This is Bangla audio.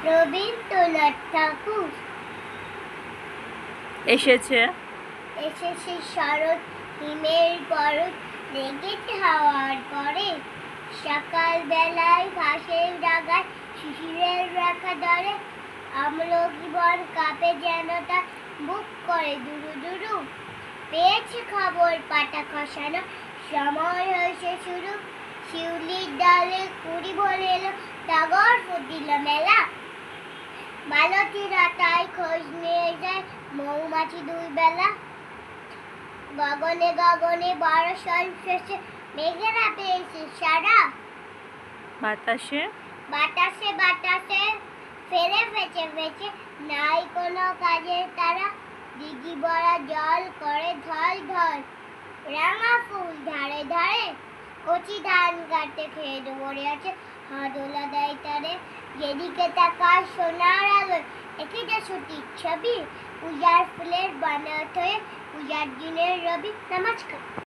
রবীন্দ্রনাথ ঠাকুর এসেছে এসেছে শরৎ হিমের পরশ লেগেছে হাওয়ার পরে সকাল বেলায় ঘাসের ডাগায় শিশিরের রেখা ধরে আমলকি বন কাঁপে যেন তার বুক করে দুরু দুরু পেয়েছে খবর পাতা খসানো সময় হয়েছে শুরু শিউলির ডালে কুড়ি ভরে এলো টগর ফুটিল মেলা মালতীরা তাই খোঁজ নিয়ে যায় মৌমাছি দুই বেলা গগনে গগনে বর্ষণ শেষে মেঘেরা পেয়েছে সারা বাতাসে বাতাসে বাতাসে ফেরে ফেচে ফেচে নাই কোনো কাজের তারা দিঘি ভরা জল করে ঢল ঢল রাঙা ফুল ধারে ধারে কচি ধান কাটতে খেয়ে দৌড়ে আছে হাদোলা দেয় তারে যেদিকে তাকায় সোনার আলোয় একে যা সতীর ছবি পূজার ফুলের বানাত হয়ে পূজার দিনের রবি নমস্কার।